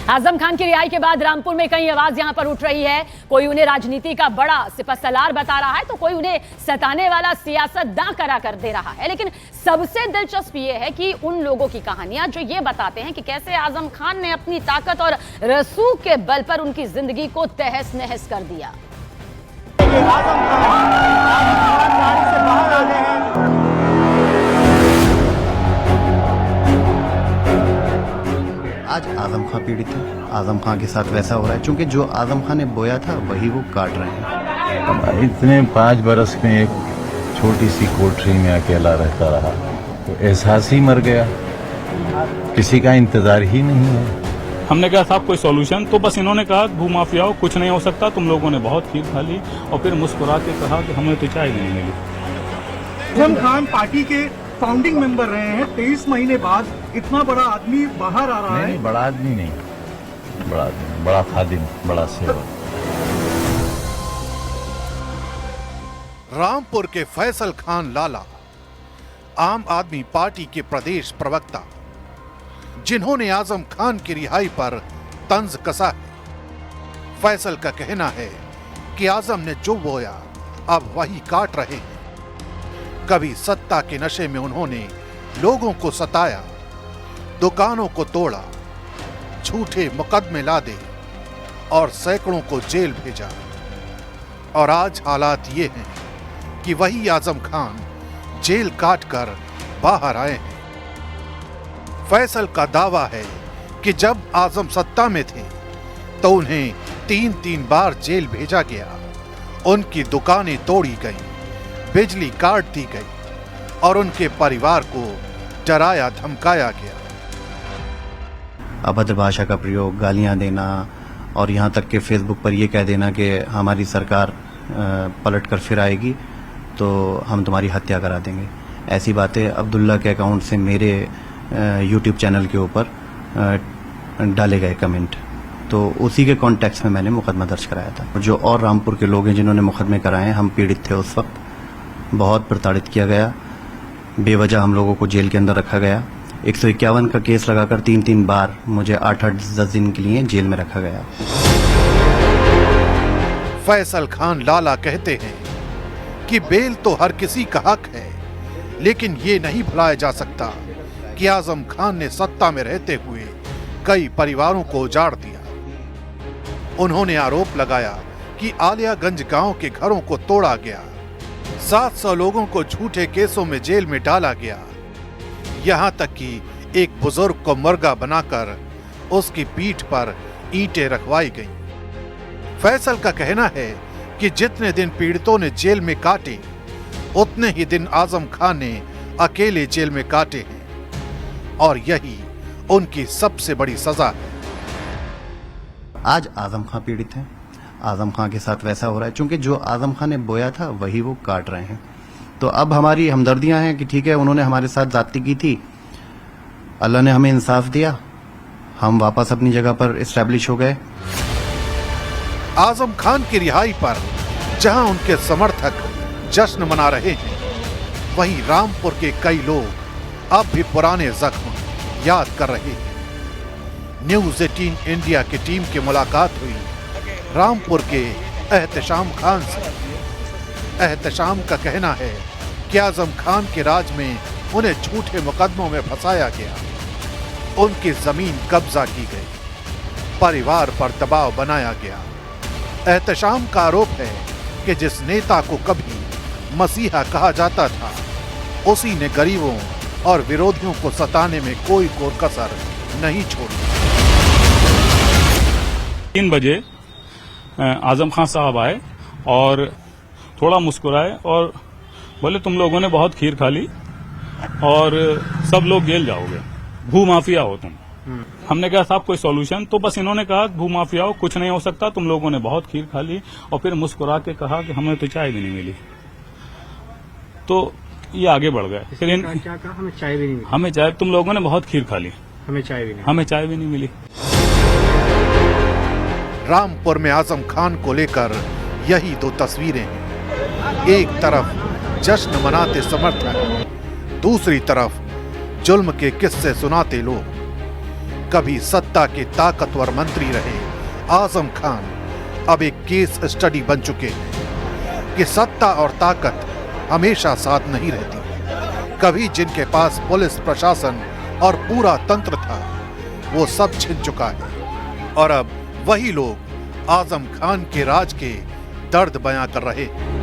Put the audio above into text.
आजम खान की रिहाई के बाद रामपुर में कई आवाज यहां पर उठ रही है। कोई उन्हें राजनीति का बड़ा सिपहसालार बता रहा है तो कोई उन्हें सताने वाला सियासतदां करा कर दे रहा है। लेकिन सबसे दिलचस्प यह है कि उन लोगों की कहानियां जो ये बताते हैं कि कैसे आजम खान ने अपनी ताकत और रसूख के बल पर उनकी जिंदगी को तहस नहस कर दिया। आजम खान गाड़ी से बाहर आ गए हैं। आज आजम खान पीड़ित है। आजम खान के साथ वैसा हो रहा है क्योंकि जो आजम खान ने बोया था वही वो काट रहे हैं। इतने 5 बरस में एक छोटी सी कोठरी में अकेला रहता रहा तो एहसास ही मर गया, किसी का इंतजार ही नहीं है। हमने कहा साहब कोई सॉल्यूशन, तो बस इन्होंने कहा भूमाफियाओं कुछ नहीं हो सकता, तुम लोगों ने बहुत खीर खा ली और फिर मुस्कुरा के कहा कि हमें तो चाय भी नहीं मिली। आजम खान पार्टी के फाउंडिंग मेंबर रहे हैं। 23 महीने बाद इतना बड़ा आदमी बाहर आ रहा है। नहीं, बड़ा आदमी नहीं, बड़ा आदमी, बड़ा खादिम, बड़ा सेवक। रामपुर के फैसल खान लाला आम आदमी पार्टी के प्रदेश प्रवक्ता, जिन्होंने आजम खान की रिहाई पर तंज कसा है। फैसल का कहना है कि आजम ने जो बोया अब वही काट रहे हैं। कभी सत्ता के नशे में उन्होंने लोगों को सताया, दुकानों को तोड़ा, झूठे मुकदमे लादे और सैकड़ों को जेल भेजा। और आज हालात ये हैं कि वही आजम खान जेल काटकर बाहर आए हैं। फैसल का दावा है कि जब आजम सत्ता में थे तो उन्हें 3-3 बार जेल भेजा गया, उनकी दुकानें तोड़ी गईं, बिजली काट दी गई और उनके परिवार को डराया धमकाया गया। अभद्र भाषा का प्रयोग, गालियां देना और यहाँ तक कि फेसबुक पर ये कह देना कि हमारी सरकार पलट कर फिर आएगी तो हम तुम्हारी हत्या करा देंगे। ऐसी बातें अब्दुल्ला के अकाउंट से मेरे यूट्यूब चैनल के ऊपर डाले गए कमेंट, तो उसी के कॉन्टेक्स्ट में मैंने मुकदमा दर्ज कराया था। जो और रामपुर के लोग हैं जिन्होंने मुकदमे कराए, हम पीड़ित थे उस वक्त। बहुत प्रताड़ित किया गया, बेवजह हम लोगों को जेल के अंदर रखा गया। 151 का केस लगाकर 3-3 बार मुझे 8-10 दिन के लिए जेल में रखा गया। फैसल खान लाला कहते हैं कि बेल तो हर किसी का हक है, लेकिन ये नहीं भुलाया जा सकता कि आजम खान ने सत्ता में रहते हुए कई परिवारों को उजाड़ दिया। उन्होंने आरोप लगाया कि आलियागंज गांव के घरों को तोड़ा गया, 700 लोगों को झूठे केसों में जेल में डाला गया, यहां तक कि एक बुजुर्ग को मुर्गा बनाकर उसकी पीठ पर ईंटें रखवाई गईं। फैसल का कहना है कि जितने दिन पीड़ितों ने जेल में काटे उतने ही दिन आजम खान ने अकेले जेल में काटे हैं और यही उनकी सबसे बड़ी सजा है। आज आजम खान पीड़ित है। आजम खान के साथ वैसा हो रहा है क्योंकि जो आजम खान ने बोया था वही वो काट रहे हैं। तो अब हमारी हमदर्दियां हैं कि ठीक है, उन्होंने हमारे साथ जाति की थी, अल्लाह ने हमें इंसाफ दिया, हम वापस अपनी जगह पर इस्टेब्लिश हो गए। आजम खान की रिहाई पर जहां उनके समर्थक जश्न मना रहे हैं, वहीं रामपुर के कई लोग अब भी पुराने जख्म याद कर रहे हैं। न्यूज़ 18 इंडिया की टीम की मुलाकात हुई रामपुर के एहतशाम खान से। एहतशाम का कहना है कि आजम खान के राज में उन्हें झूठे मुकदमों में फंसाया गया, उनकी जमीन कब्जा की गई, परिवार पर दबाव बनाया गया। एहतशाम का आरोप है कि जिस नेता को कभी मसीहा कहा जाता था, उसी ने गरीबों और विरोधियों को सताने में कोई कसर नहीं छोड़ी। 3 बजे आजम खान साहब आए और थोड़ा मुस्कुराए और बोले तुम लोगों ने बहुत खीर खा ली और सब लोग जेल जाओगे, भूमाफिया हो तुम। हमने कहा साहब कोई सॉल्यूशन, तो बस इन्होंने कहा भूमाफियाओं कुछ नहीं हो सकता, तुम लोगों ने बहुत खीर खा ली और फिर मुस्कुरा के कहा कि हमें तो चाय भी नहीं मिली। तो ये आगे बढ़ गए। फिर क्या कहा? हमें चाय भी नहीं मिली। हमें चाय, तुम लोगों ने बहुत खीर खा ली, हमें चाय भी नहीं, हमें चाय भी नहीं मिली। रामपुर में आजम खान को लेकर यही 2 तस्वीरें हैं। एक तरफ जश्न मनाते समर्थक, दूसरी तरफ जुल्म के किस्से सुनाते लोग। कभी सत्ता के ताकतवर मंत्री रहे आजम खान अब एक केस स्टडी बन चुके हैं कि सत्ता और ताकत हमेशा साथ नहीं रहती। कभी जिनके पास पुलिस प्रशासन और पूरा तंत्र था वो सब छिन चुका है और अब वही लोग आजम खान के राज के दर्द बयां कर रहे हैं।